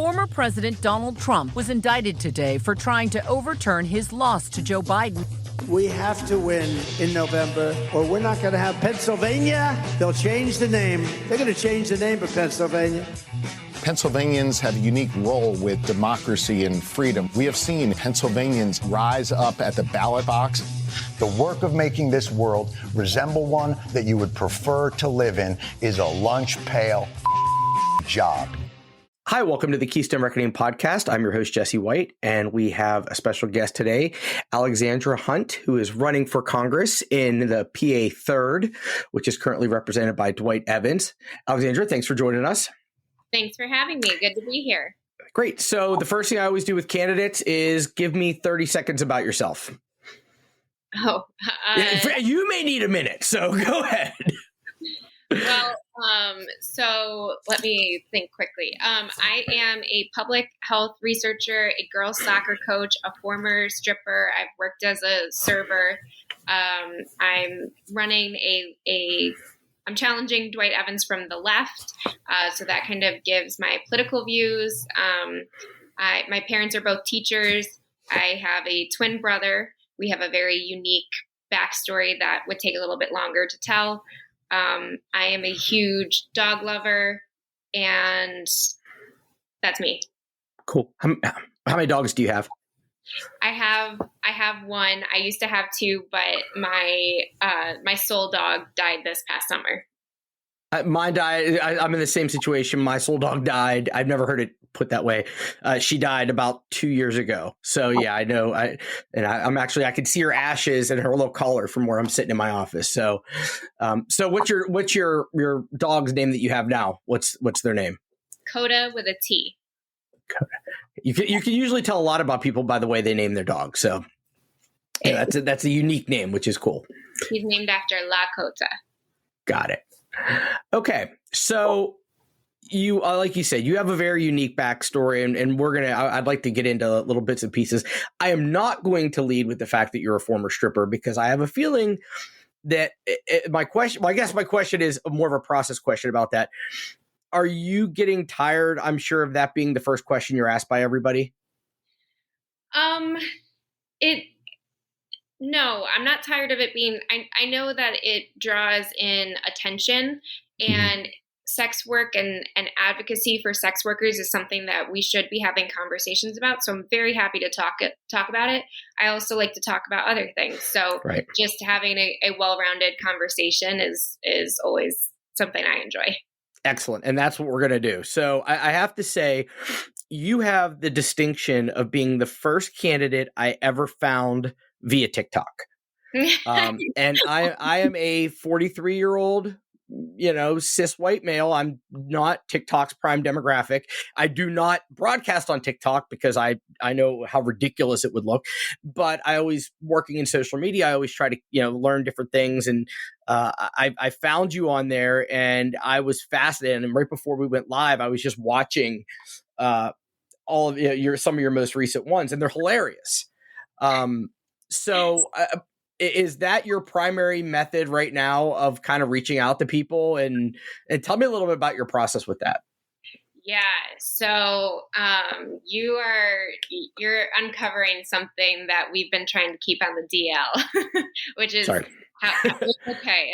Former President Donald Trump was indicted today for trying to overturn his loss to Joe Biden. We have to win in November, or we're not going to have Pennsylvania. They'll change the name. They're going to change the name of Pennsylvania. Pennsylvanians have a unique role with democracy and freedom. We have seen Pennsylvanians rise up at the ballot box. The work of making this world resemble one that you would prefer to live in is a lunch pail job. Hi, welcome to the Keystone Reckoning podcast. I'm your host, Jesse White, and we have a special guest today, Alexandra Hunt, who is running for Congress in the PA-03, which is currently represented by Dwight Evans. Alexandra, thanks for joining us. Thanks for having me. Good to be here. Great. So the first thing I always do with candidates is give me 30 seconds about yourself. Oh, you may need a minute, so go ahead. Well, so let me think quickly. I am a public health researcher, a girls soccer coach, a former stripper. I've worked as a server. I'm running I'm challenging Dwight Evans from the left. So that kind of gives my political views. My parents are both teachers. I have a twin brother. We have a very unique backstory that would take a little bit longer to tell. I am a huge dog lover, and that's me. Cool. How many dogs do you have? I have one. I used to have two, but my soul dog died this past summer. Mine died. I'm in the same situation. My soul dog died. I've never heard it put that way. She died about 2 years ago. So yeah, I know. I'm actually, I can see her ashes and her little collar from where I'm sitting in my office. So, so what's your dog's name that you have now? What's their name? Coda with a T. Coda. You can usually tell a lot about people by the way they name their dog. So yeah, that's a unique name, which is cool. He's named after La Cota. Got it. Okay. So you, like you said, you have a very unique backstory, and I'd like to get into little bits and pieces. I am not going to lead with the fact that you're a former stripper, because I have a feeling that my question is more of a process question about that. Are you getting tired, I'm sure, of that being the first question you're asked by everybody? No, I'm not tired of it being, I know that it draws in attention, and sex work and advocacy for sex workers is something that we should be having conversations about. So I'm very happy to talk about it. I also like to talk about other things. So Just having a well-rounded conversation is always something I enjoy. Excellent. And that's what we're going to do. So I have to say, you have the distinction of being the first candidate I ever found via TikTok. And I am a 43-year-old, cis white male. I'm not TikTok's prime demographic. I do not broadcast on TikTok because I know how ridiculous it would look, but I always, working in social media, I always try to, learn different things. And I found you on there, and I was fascinated. And right before we went live, I was just watching all of some of your most recent ones, and they're hilarious. So is that your primary method right now of kind of reaching out to people? And tell me a little bit about your process with that. Yeah. So you're uncovering something that we've been trying to keep on the DL, which is okay.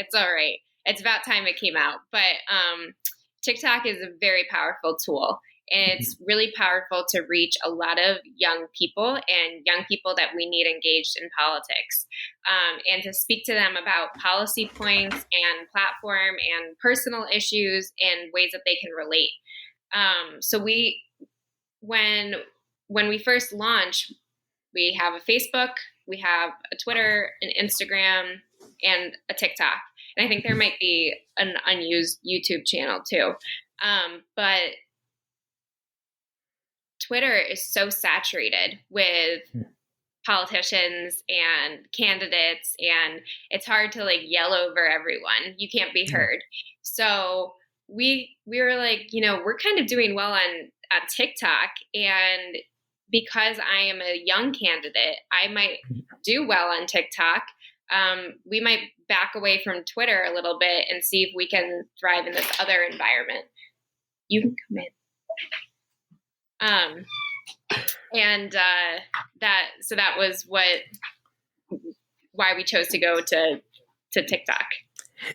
It's all right. It's about time it came out. But TikTok is a very powerful tool. And it's really powerful to reach a lot of young people, and young people that we need engaged in politics, and to speak to them about policy points and platform and personal issues and ways that they can relate. So when we first launch, we have a Facebook, we have a Twitter, an Instagram, and a TikTok. And I think there might be an unused YouTube channel too. But Twitter is so saturated with politicians and candidates, and it's hard to yell over everyone. You can't be heard. So we were like, we're kind of doing well on TikTok, and because I am a young candidate, I might do well on TikTok. We might back away from Twitter a little bit and see if we can thrive in this other environment. You can come in. And that was why we chose to go to TikTok.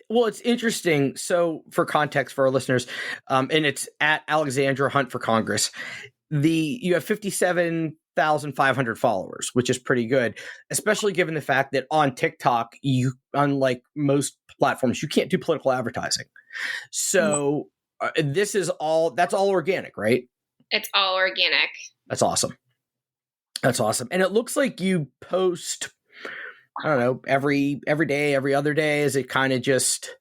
Well, it's interesting. So for context for our listeners, and it's at Alexandra Hunt for Congress, you have 57,500 followers, which is pretty good, especially given the fact that on TikTok, unlike most platforms, you can't do political advertising. So that's all organic, right? It's all organic. That's awesome. And it looks like you post, I don't know, every day, every other day. Is it kind of just,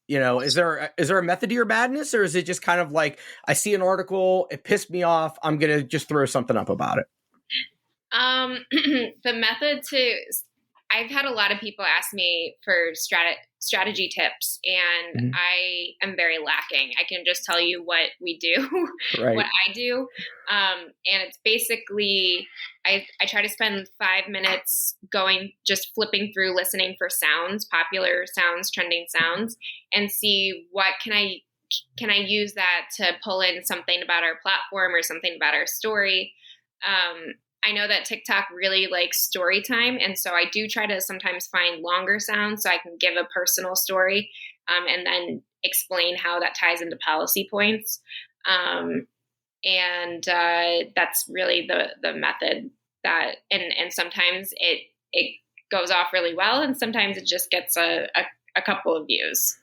is there a method to your madness, or is it just kind of like, I see an article, it pissed me off, I'm going to just throw something up about it? The method I've had a lot of people ask me for strategy tips, and I am very lacking. I can just tell you what we do, right. What I do. And it's basically, I try to spend 5 minutes just flipping through, listening for sounds, popular sounds, trending sounds, and see what can I use that to pull in something about our platform or something about our story. I know that TikTok really likes story time, and so I do try to sometimes find longer sounds so I can give a personal story, and then explain how that ties into policy points. And that's really the method that, and sometimes it goes off really well, and sometimes it just gets a couple of views.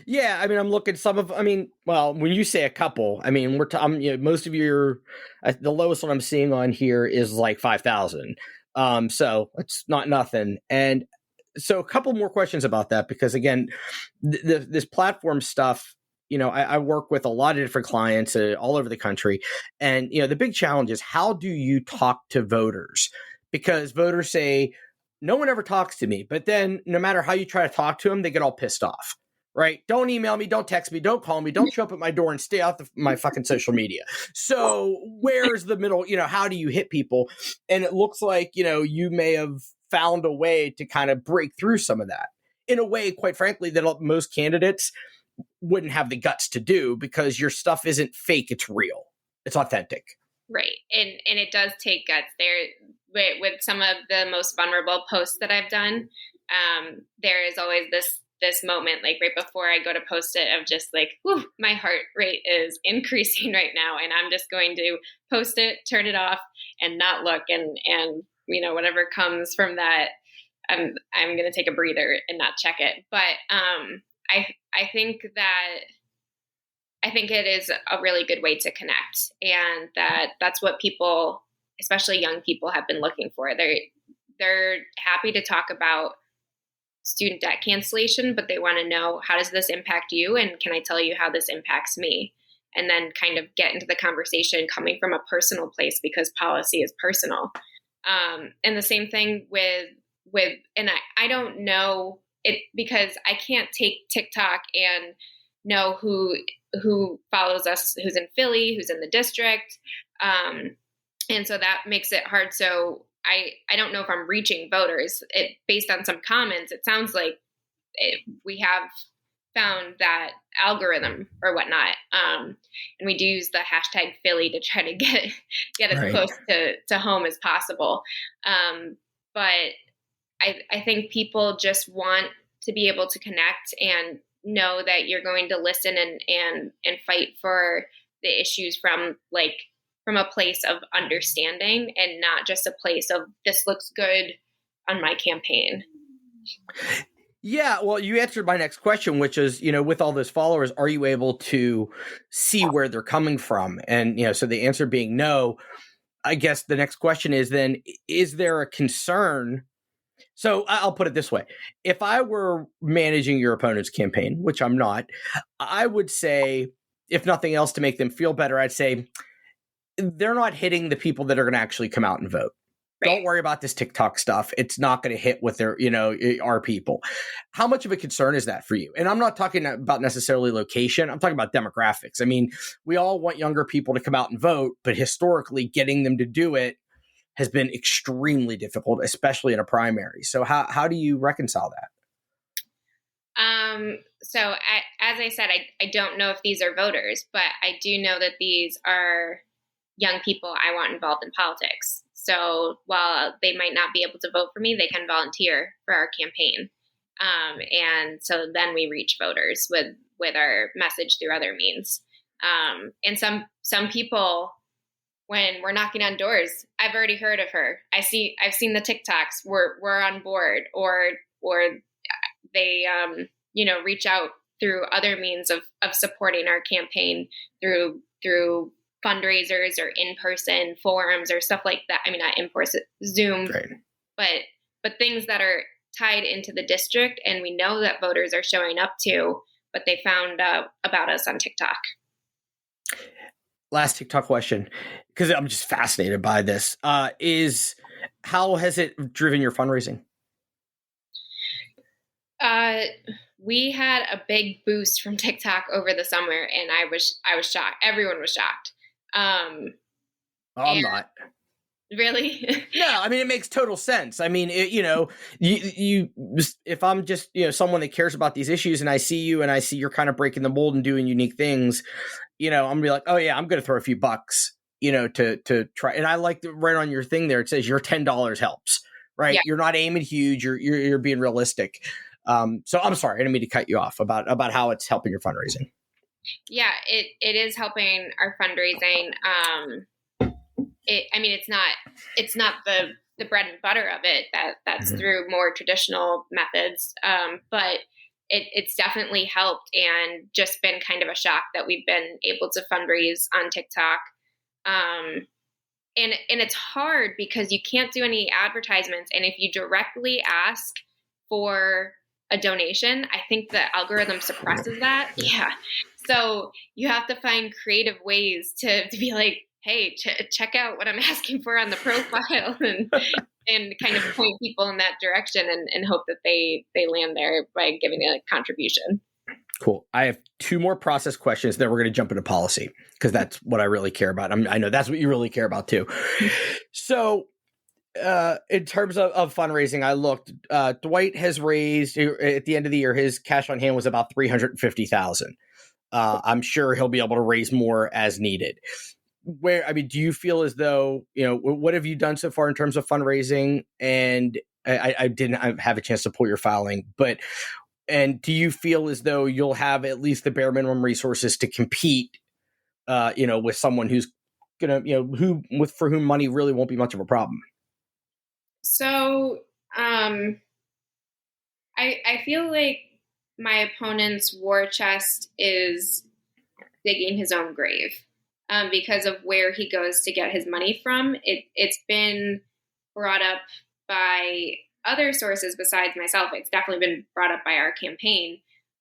Yeah, I mean, I'm looking when you say a couple, I mean, most of the lowest one I'm seeing on here is like 5,000. So it's not nothing. And so a couple more questions about that, because again, this platform stuff, I work with a lot of different clients all over the country. And, the big challenge is, how do you talk to voters? Because voters say, no one ever talks to me, but then no matter how you try to talk to them, they get all pissed off. Right? Don't email me, don't text me, don't call me, don't show up at my door, and stay out my fucking social media. So where's the middle? How do you hit people? And it looks like, you may have found a way to kind of break through some of that in a way, quite frankly, that most candidates wouldn't have the guts to do, because your stuff isn't fake. It's real. It's authentic. Right. And it does take guts there. With some of the most vulnerable posts that I've done, there is always this moment, like right before I go to post it, of just like, whew, my heart rate is increasing right now, and I'm just going to post it, turn it off, and not look, and whatever comes from that, I'm going to take a breather and not check it. But I think it is a really good way to connect, and that's what people, especially young people, have been looking for. They're happy to talk about student debt cancellation, but they want to know, how does this impact you? And can I tell you how this impacts me? And then kind of get into the conversation coming from a personal place, because policy is personal. And the same thing with, and I don't know it, because I can't take TikTok and know who follows us, who's in Philly, who's in the district. And so that makes it hard. So I don't know if I'm reaching voters. Based on some comments, it sounds like we have found that algorithm or whatnot. And we do use the hashtag Philly to try to get as close to home as possible. But I think people just want to be able to connect and know that you're going to listen and fight for the issues from a place of understanding, and not just a place of, this looks good on my campaign. Yeah, well, you answered my next question, which is, with all those followers, are you able to see where they're coming from? And, so the answer being no, I guess the next question is then, is there a concern? So I'll put it this way. If I were managing your opponent's campaign, which I'm not, I would say, if nothing else, to make them feel better, I'd say, they're not hitting the people that are going to actually come out and vote. Right. Don't worry about this TikTok stuff. It's not going to hit with their, our people. How much of a concern is that for you? And I'm not talking about necessarily location. I'm talking about demographics. I mean, we all want younger people to come out and vote, but historically getting them to do it has been extremely difficult, especially in a primary. So how do you reconcile that? So as I said, I don't know if these are voters, but I do know that these are young people I want involved in politics. So while they might not be able to vote for me, they can volunteer for our campaign. And so then we reach voters with our message through other means. And some people, when we're knocking on doors, I've already heard of her. I've seen the TikToks. We're on board, or they reach out through other means of supporting our campaign through fundraisers or in-person forums or stuff like that. I mean, not in-person, Zoom, right. but things that are tied into the district, and we know that voters are showing up to, but they found out about us on TikTok. Last TikTok question, because I'm just fascinated by this, is how has it driven your fundraising? We had a big boost from TikTok over the summer, and I was shocked. Everyone was shocked. I'm not. Really? No, I mean, it makes total sense. I mean, you if I'm just, someone that cares about these issues and I see you and I see you're kind of breaking the mold and doing unique things, I'm gonna be like, oh yeah, I'm going to throw a few bucks, to try. And I like right on your thing there, it says your $10 helps, right? Yeah. You're not aiming huge. You're being realistic. So I'm sorry, I didn't mean to cut you off about how it's helping your fundraising. Yeah, it is helping our fundraising. It's not the bread and butter of it. That's through more traditional methods. But it's definitely helped, and just been kind of a shock that we've been able to fundraise on TikTok. And it's hard because you can't do any advertisements. And if you directly ask for a donation, I think the algorithm suppresses that. Yeah. So you have to find creative ways to be like, hey, check out what I'm asking for on the profile, and kind of point people in that direction, and hope that they land there by giving a contribution. Cool. I have two more process questions, then we're going to jump into policy, because that's what I really care about. I know that's what you really care about too. So in terms of fundraising, I looked, Dwight has raised at the end of the year, his cash on hand was about $350,000. I'm sure he'll be able to raise more as needed. Do you feel as though, what have you done so far in terms of fundraising? And I didn't have a chance to pull your filing, and do you feel as though you'll have at least the bare minimum resources to compete, with someone who's gonna, for whom money really won't be much of a problem? So, I feel like my opponent's war chest is digging his own grave. Because of where he goes to get his money from. It's been brought up by other sources besides myself. It's definitely been brought up by our campaign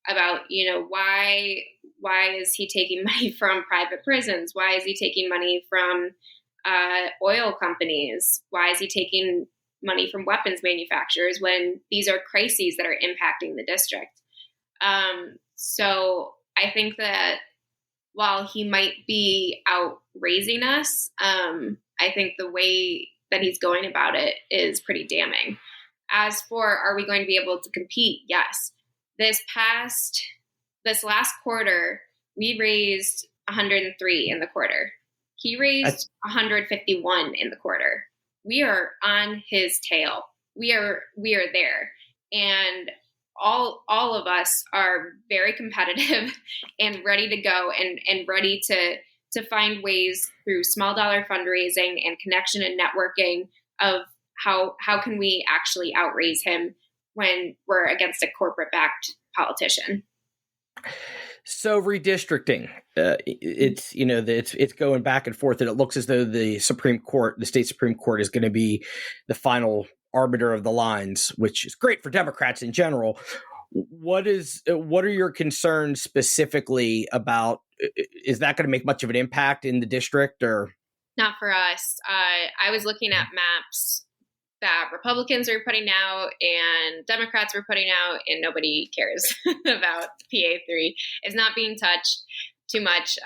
about, why is he taking money from private prisons? Why is he taking money from oil companies? Why is he taking money from weapons manufacturers when these are crises that are impacting the district? So I think that while he might be outraising us, I think the way that he's going about it is pretty damning. As for, are we going to be able to compete? Yes. This last quarter, we raised 103 in the quarter. He raised 151 in the quarter. We are on his tail. We are there. And all of us are very competitive and ready to go, and ready to find ways through small dollar fundraising and connection and networking of how can we actually outraise him when we're against a corporate backed politician. So redistricting, it's going back and forth, and it looks as though the state Supreme Court is going to be the final arbiter of the lines, which is great for Democrats in general. What are your concerns specifically about? Is that going to make much of an impact in the district, or not for us? I was looking at maps that Republicans are putting out and Democrats were putting out, and nobody cares about PA-03. It's not being touched too much.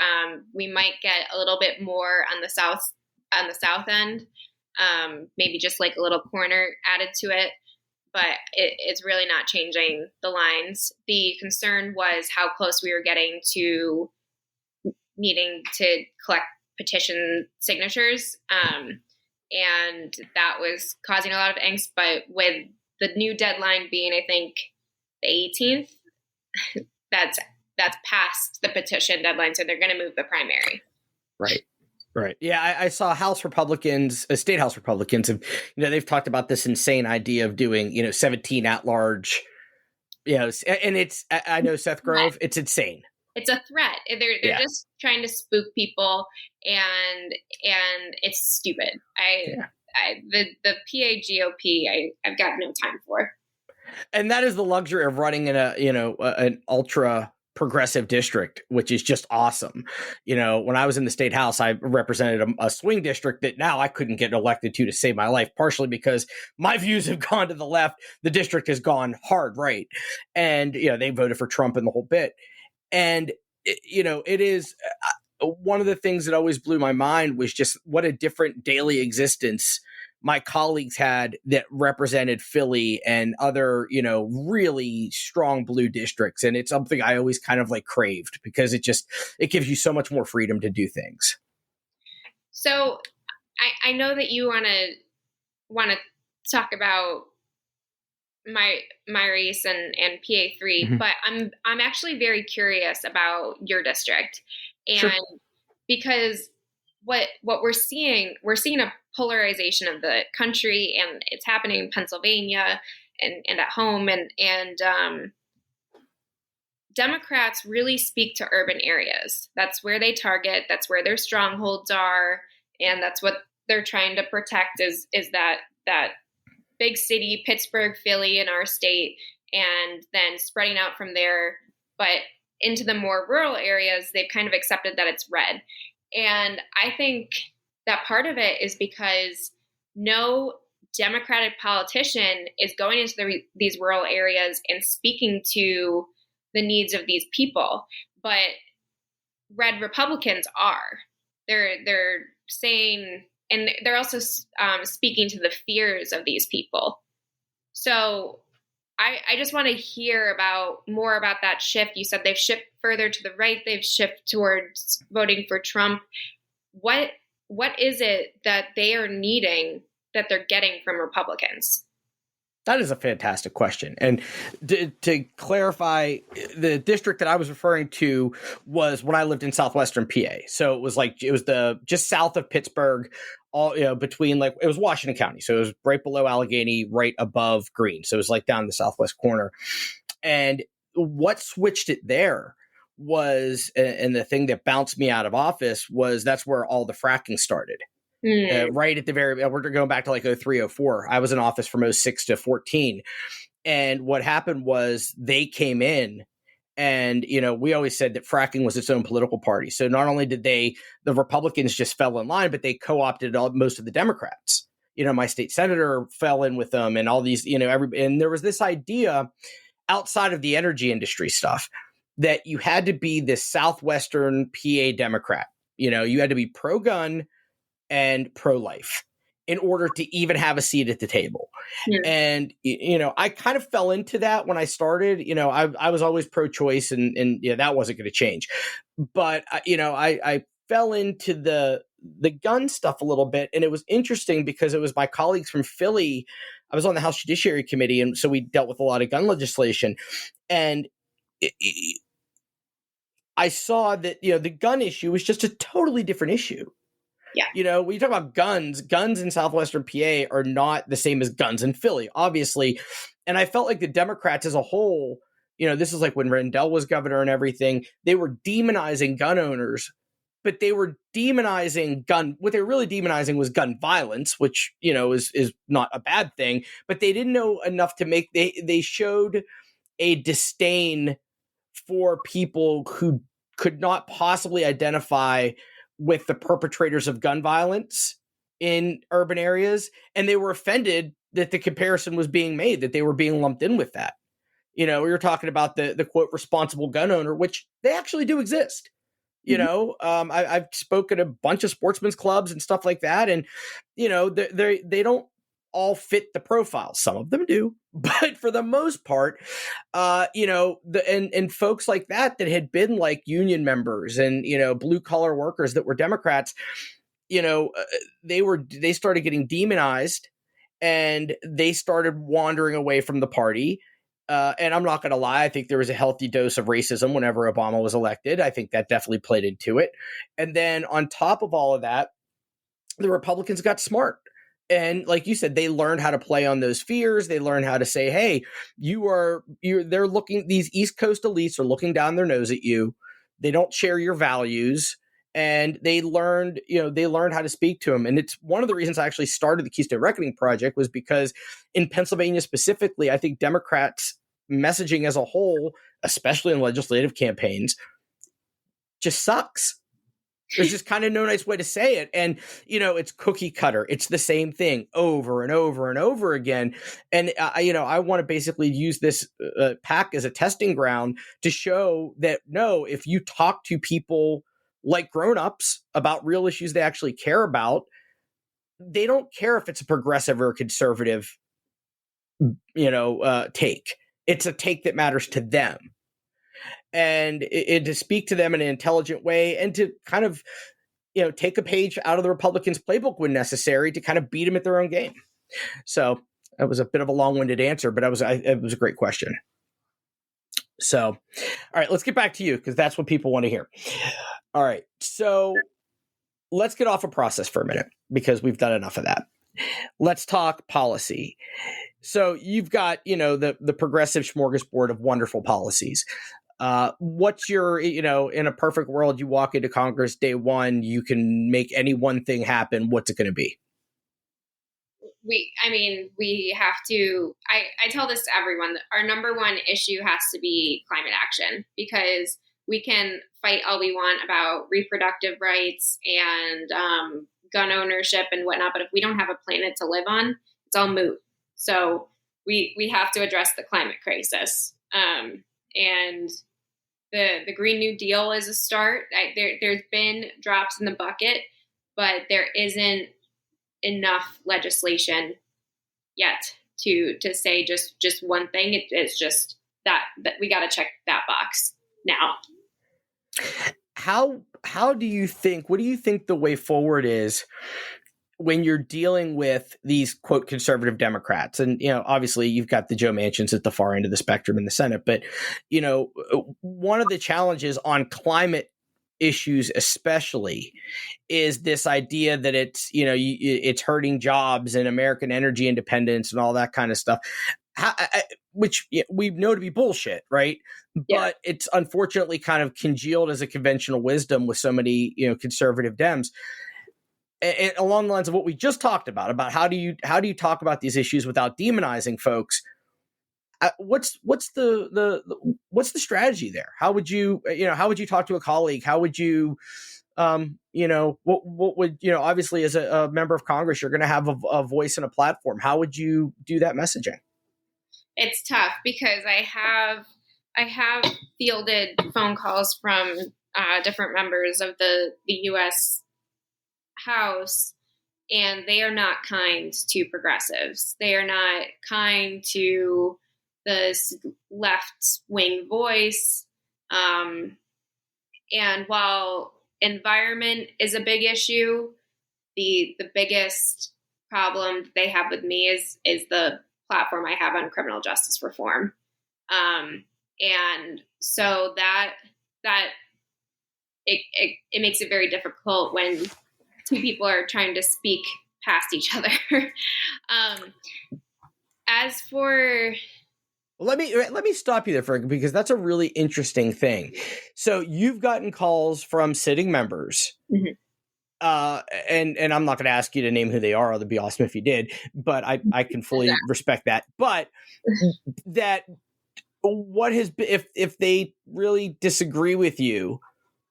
We might get a little bit more on the south end. Maybe just like a little corner added to it, but it's really not changing the lines. The concern was how close we were getting to needing to collect petition signatures. And that was causing a lot of angst. But with the new deadline being, I think, the 18th, that's past the petition deadline. So they're going to move the primary. Right. Yeah, I saw House Republicans, state House Republicans, and they've talked about this insane idea of doing 17 at large. And it's, I know Seth Grove, it's insane. It's a threat. They're just trying to spook people, and it's stupid. The PA GOP, I've got no time for. And that is the luxury of running in an ultra progressive district, which is just awesome. When I was in the state house, I represented a swing district that now I couldn't get elected to save my life, partially because my views have gone to the left. The district has gone hard right. And, they voted for Trump and the whole bit. And, it is one of the things that always blew my mind was just what a different daily existence my colleagues had that represented Philly and other, really strong blue districts. And it's something I always kind of craved because it gives you so much more freedom to do things. So I know that you want to talk about my race and PA-03, mm-hmm. but I'm actually very curious about your district. And sure. Because what we're seeing a polarization of the country, and it's happening in Pennsylvania and at home, and Democrats really speak to urban areas. That's where they target. That's where their strongholds are, and that's what they're trying to protect is that big city, Pittsburgh, Philly, in our state, and then spreading out from there. But into the more rural areas, they've kind of accepted that it's red. And I think that part of it is because no Democratic politician is going into these rural areas and speaking to the needs of these people. But red Republicans are. They're saying, and they're also speaking to the fears of these people. So I just want to hear more about that shift. You said they've shifted further to the right. They've shifted towards voting for Trump. What is it that they are needing that they're getting from Republicans? That is a fantastic question. And to clarify, the district that I was referring to was when I lived in southwestern PA. So it was just south of Pittsburgh, all between it was Washington County. So it was right below Allegheny, right above Greene. So it was down the southwest corner. And what switched it there was, and the thing that bounced me out of office was that's where all the fracking started. Right at the we're going back to 03, 04. I was in office from 06 to 14. And what happened was they came in and, we always said that fracking was its own political party. So not only did the Republicans just fell in line, but they co-opted most of the Democrats. My state senator fell in with them and all these, and there was this idea outside of the energy industry stuff that you had to be this southwestern PA Democrat. You had to be pro-gun and pro-life in order to even have a seat at the table. Yeah. And, I kind of fell into that when I started. I was always pro-choice and that wasn't going to change. But, I fell into the gun stuff a little bit. And it was interesting because it was my colleagues from Philly. I was on the House Judiciary Committee, and so we dealt with a lot of gun legislation. And I saw that, the gun issue was just a totally different issue. Yeah. When you talk about guns in southwestern PA are not the same as guns in Philly, obviously. And I felt like the Democrats as a whole, this is when Rendell was governor and everything, they were demonizing gun owners, but they were demonizing what they were really demonizing was gun violence, which, is not a bad thing, but they didn't know enough to they showed a disdain for people who could not possibly identify with the perpetrators of gun violence in urban areas. And they were offended that the comparison was being made, that they were being lumped in with that. We were talking about the quote, responsible gun owner, which they actually do exist. I've spoken at a bunch of sportsmen's clubs and stuff like that. And, they don't all fit the profile. Some of them do, but for the most part, and folks like that had been like union members and, blue collar workers that were Democrats, they started getting demonized and they started wandering away from the party. And I'm not going to lie, I think there was a healthy dose of racism whenever Obama was elected. I think that definitely played into it. And then on top of all of that, the Republicans got smart. And like you said, they learned how to play on those fears. They learned how to say, hey, they're looking, these East Coast elites are looking down their nose at you. They don't share your values. And they learned how to speak to them. And it's one of the reasons I actually started the Keystone Reckoning Project was because in Pennsylvania specifically, I think Democrats' messaging as a whole, especially in legislative campaigns, just sucks. There's just kind of no nice way to say it. And, it's cookie cutter. It's the same thing over and over and over again. And, I want to basically use this PAC as a testing ground to show that, no, if you talk to people like grown-ups about real issues they actually care about, they don't care if it's a progressive or a conservative, take. It's a take that matters to them. And to speak to them in an intelligent way and to kind of, take a page out of the Republicans' playbook when necessary to kind of beat them at their own game. So that was a bit of a long-winded answer, but it was a great question. So, all right, let's get back to you because that's what people want to hear. All right, so let's get off of process for a minute because we've done enough of that. Let's talk policy. So you've got, the progressive smorgasbord of wonderful policies. What's your, in a perfect world, you walk into Congress day one, you can make any one thing happen. What's it going to be? We have to, I tell this to everyone, that our number one issue has to be climate action, because we can fight all we want about reproductive rights and gun ownership and whatnot, but if we don't have a planet to live on, it's all moot. So we have to address the climate crisis. And the Green New Deal is a start. There's been drops in the bucket, but there isn't enough legislation yet to say just one thing. It's just that we got to check that box now. What do you think the way forward is when you're dealing with these quote conservative Democrats? And, obviously you've got the Joe Manchins at the far end of the spectrum in the Senate, but, one of the challenges on climate issues especially is this idea that it's, it's hurting jobs and American energy independence and all that kind of stuff. Which we know to be bullshit, right? Yeah. But it's unfortunately kind of congealed as a conventional wisdom with so many, conservative Dems. And along the lines of what we just talked about how do you talk about these issues without demonizing folks? What's the strategy there? How would you talk to a colleague? How would you, what would, obviously as a member of Congress, you're going to have a voice and a platform. How would you do that messaging? It's tough because I have fielded phone calls from different members of the U.S. House, and they are not kind to progressives. They are not kind to the left-wing voice. And while environment is a big issue, the biggest problem they have with me is the platform I have on criminal justice reform. And so that it makes it very difficult when two people are trying to speak past each other. As for... Let me stop you there, Frank, because that's a really interesting thing. So you've gotten calls from sitting members, mm-hmm. And I'm not going to ask you to name who they are. It'd be awesome if you did, but I can fully respect that. But that what has been, if they really disagree with you,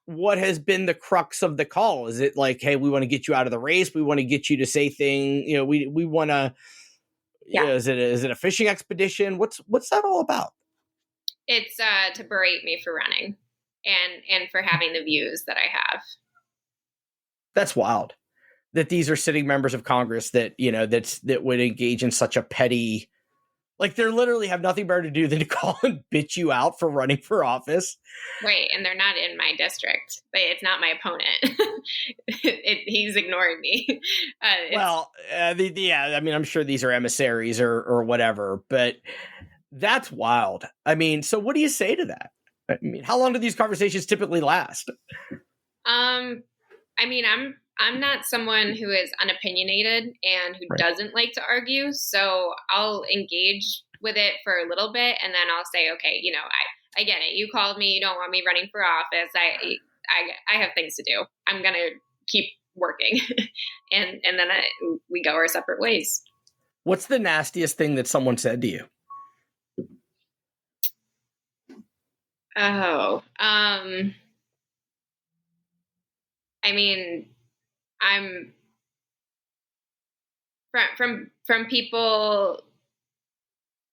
what has been the crux of the call? Is it like, hey, we want to get you out of the race. We want to get you to say things, we want to, is it a fishing expedition? What's that all about? It's to berate me for running and for having the views that I have. That's wild. that these are sitting members of Congress that, that would engage in such a petty, like they literally have nothing better to do than to call and bitch you out for running for office. Right. And they're not in my district. It's not my opponent. He's ignoring me. I mean, I'm sure these are emissaries or whatever, but that's wild. I mean, so what do you say to that? I mean, how long do these conversations typically last? I mean, I'm not someone who is unopinionated and who doesn't like to argue. So I'll engage with it for a little bit, and then I'll say, okay, I get it. You called me. You don't want me running for office. I have things to do. I'm gonna keep working, and then we go our separate ways. What's the nastiest thing that someone said to you? Oh, I mean, I'm from people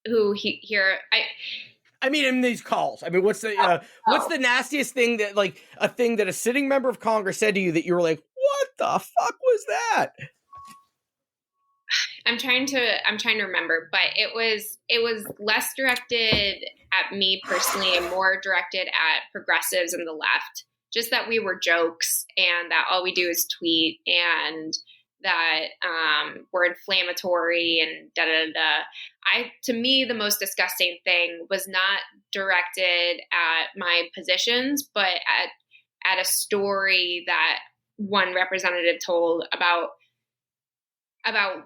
who hear. I mean, in these calls. I mean, what's the nastiest thing that, like, a thing that a sitting member of Congress said to you that you were like, what the fuck was that? I'm trying to remember, but it was less directed at me personally and more directed at progressives and the left. Just that we were jokes and that all we do is tweet and that we're inflammatory and da da da. To me, the most disgusting thing was not directed at my positions, but at a story that one representative told about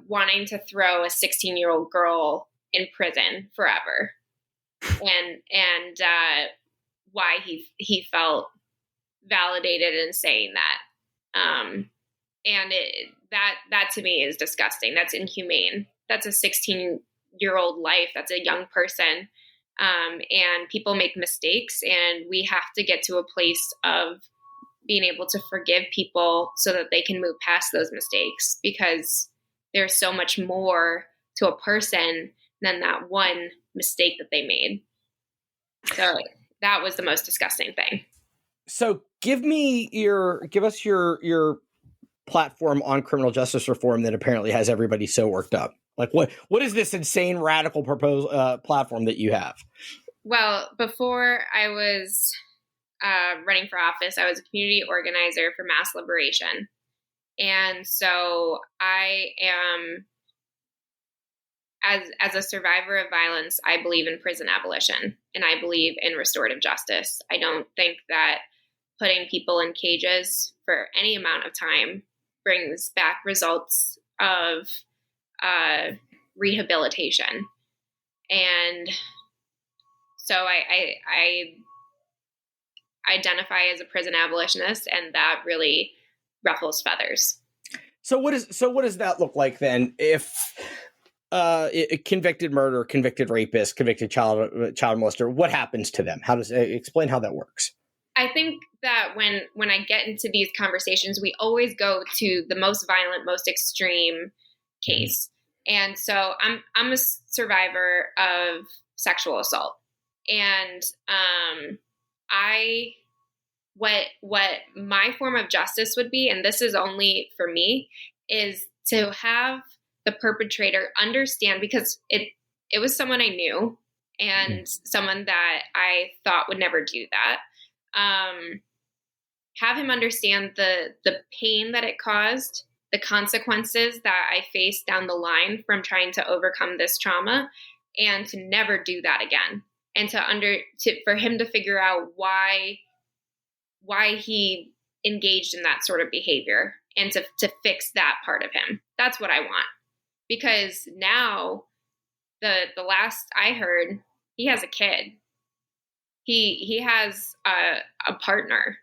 wanting to throw a 16-year-old girl in prison forever, and why he felt validated in saying that. And that to me is disgusting. That's inhumane. That's a 16-year-old life. That's a young person. And people make mistakes, and we have to get to a place of being able to forgive people so that they can move past those mistakes, because there's so much more to a person than that one mistake that they made. So that was the most disgusting thing. So give us your platform on criminal justice reform that apparently has everybody so worked up. Like what is this insane radical platform that you have? Well, before I was running for office, I was a community organizer for mass liberation. And so I am, as a survivor of violence, I believe in prison abolition, and I believe in restorative justice. I don't think that putting people in cages for any amount of time brings back results of rehabilitation. And so I identify as a prison abolitionist, and that really ruffles feathers. So what does that look like then? If convicted murderer, convicted rapist, convicted child molester, what happens to them? Explain how that works? I think that when I get into these conversations, we always go to the most violent, most extreme case. And so I'm a survivor of sexual assault, and what my form of justice would be, and this is only for me, is to have the perpetrator understand, because it was someone I knew and someone that I thought would never do that. Have him understand the pain that it caused, the consequences that I faced down the line from trying to overcome this trauma, and to never do that again. And for him to figure out why he engaged in that sort of behavior, and to fix that part of him. That's what I want. Because now, the last I heard, he has a kid. He has a partner.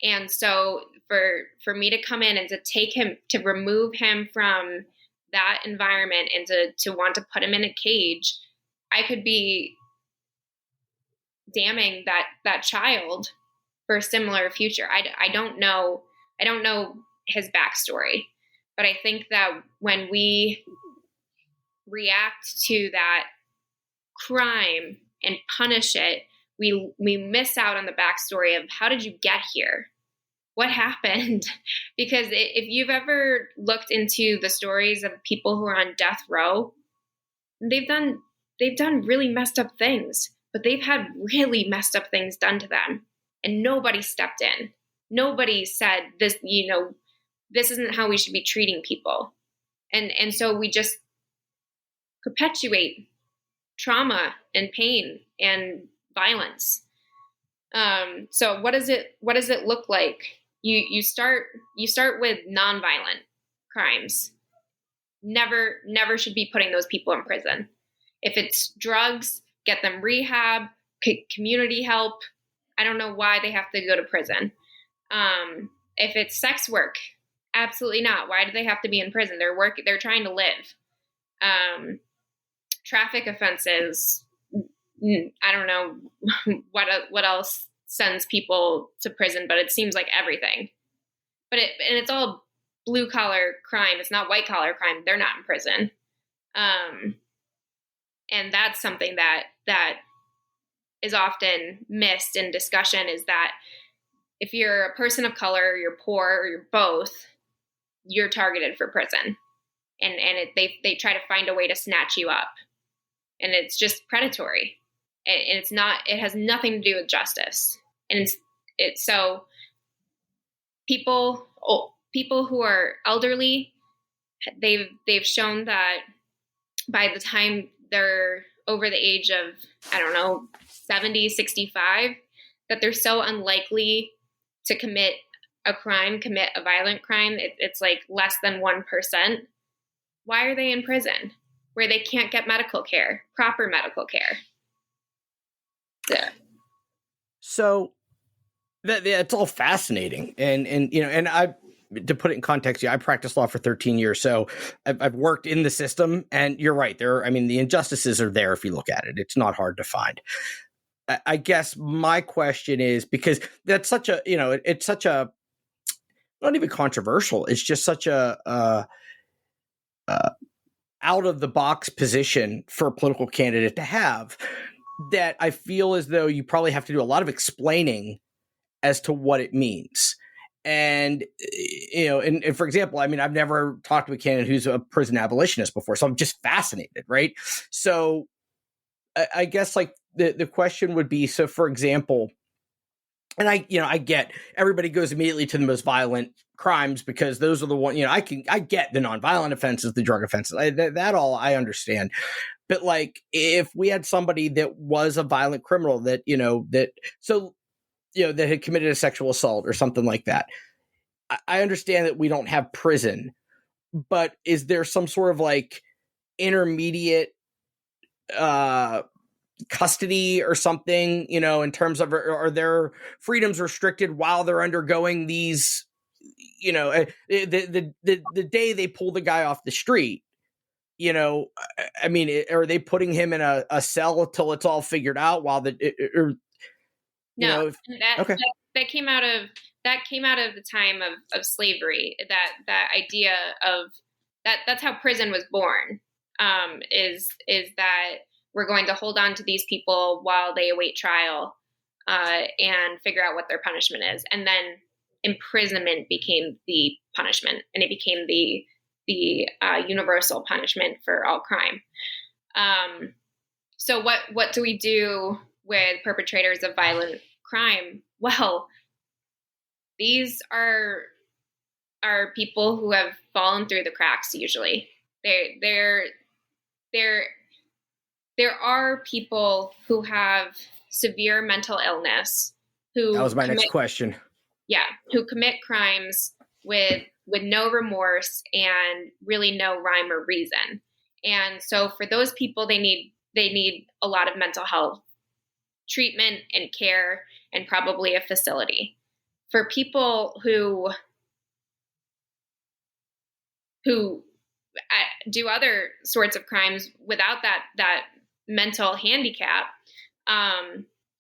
And so for me to come in and to remove him from that environment and to want to put him in a cage, I could be damning that child for a similar future. I don't know his backstory, but I think that when we react to that crime and punish it, we miss out on the backstory of, how did you get here? what happened? Because if you've ever looked into the stories of people who are on death row, they've done really messed up things, but they've had really messed up things done to them, and nobody stepped in. Nobody said this, this isn't how we should be treating people. And so we just perpetuate trauma and pain and violence. So what does it look like? You start with nonviolent crimes. Never should be putting those people in prison. If it's drugs, get them rehab, community help. I don't know why they have to go to prison. If it's sex work, absolutely not. Why do they have to be in prison? They're trying to live. Traffic offenses, I don't know what else sends people to prison, but it seems like everything. And it's all blue collar crime. It's not white collar crime. They're not in prison. And that's something that is often missed in discussion, is that if you're a person of color, you're poor, or you're both, you're targeted for prison. And they try to find a way to snatch you up. And it's just predatory. And it has nothing to do with justice. And so people who are elderly, they've shown that by the time they're over the age of, 70, 65, that they're so unlikely to commit a violent crime. It's like less than 1%. Why are they in prison where they can't get medical care, proper medical care? Yeah. So it's all fascinating. And I, to put it in context, I practiced law for 13 years. So I've worked in the system, and you're right there. The injustices are there. If you look at it, it's not hard to find. I guess my question is, because that's such a, it's such a, not even controversial. It's just such a out of the box position for a political candidate to have, that I feel as though you probably have to do a lot of explaining as to what it means. And, and for example, I've never talked to a candidate who's a prison abolitionist before, so I'm just fascinated. Right. So I guess like the question would be, so for example, and I get everybody goes immediately to the most violent crimes because those are the one, I get the nonviolent offenses, the drug offenses, that all I understand. But like, if we had somebody that was a violent criminal that had committed a sexual assault or something like that, I understand that we don't have prison, but is there some sort of like intermediate custody or something, in terms of, are their freedoms restricted while they're undergoing these, the day they pull the guy off the street, are they putting him in a cell till it's all figured out while that came out of the time of slavery, that idea of that's how prison was born, is that we're going to hold on to these people while they await trial, and figure out what their punishment is. And then imprisonment became the punishment, and it became the universal punishment for all crime. So what do we do with perpetrators of violent crime? Well, these are people who have fallen through the cracks. Usually, there are people who have severe mental illness who. That was my next question. Yeah, who commit crimes with no remorse and really no rhyme or reason. And so for those people, they need a lot of mental health treatment and care, and probably a facility. For people who do other sorts of crimes without that mental handicap,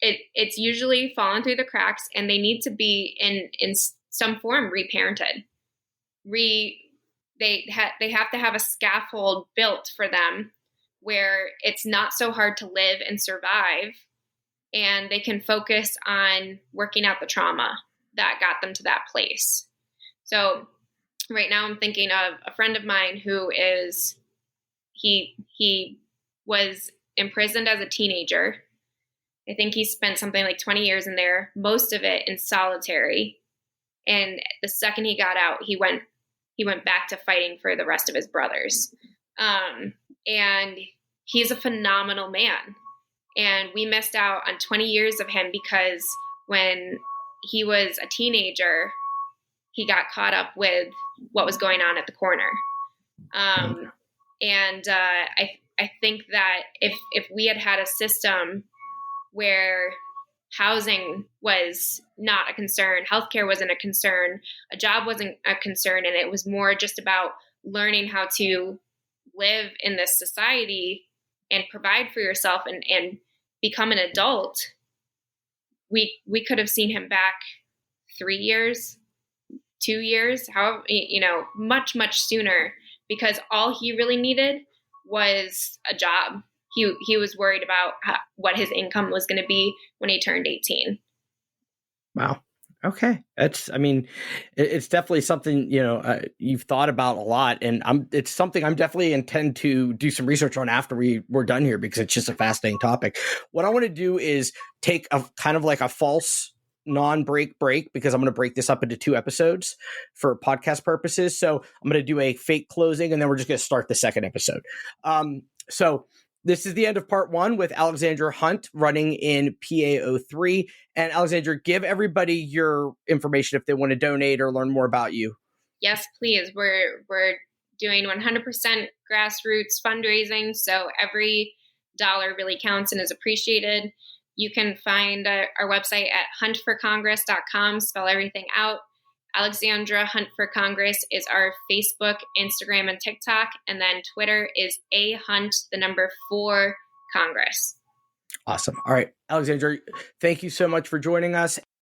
it's usually fallen through the cracks, and they need to be in some form reparented. They have to have a scaffold built for them where it's not so hard to live and survive, and they can focus on working out the trauma that got them to that place. So right now I'm thinking of a friend of mine who is, he was imprisoned as a teenager. I think he spent something like 20 years in there, most of it in solitary. And the second he got out, he went back to fighting for the rest of his brothers. And he's a phenomenal man. And we missed out on 20 years of him because when he was a teenager, he got caught up with what was going on at the corner. I think that if we had had a system where housing was not a concern, healthcare wasn't a concern, a job wasn't a concern, and it was more just about learning how to live in this society and provide for yourself and become an adult, we could have seen him back 3 years, 2 years, however, much, much sooner, because all he really needed was a job. He was worried about what his income was going to be when he turned 18. Wow. Okay. It's definitely something, you've thought about a lot, and it's something I'm definitely intend to do some research on after we're done here, because it's just a fascinating topic. What I want to do is take a kind of like a false non-break, because I'm going to break this up into 2 episodes for podcast purposes. So I'm going to do a fake closing, and then we're just going to start the second episode. So this is the end of part 1 with Alexandra Hunt running in PA-03. And Alexandra, give everybody your information if they want to donate or learn more about you. Yes, please. We're doing 100% grassroots fundraising, so every dollar really counts and is appreciated. You can find our website at huntforcongress.com, spell everything out. Alexandra Hunt for Congress is our Facebook, Instagram, and TikTok. And then Twitter is @Hunt4Congress. Awesome. All right, Alexandra, thank you so much for joining us.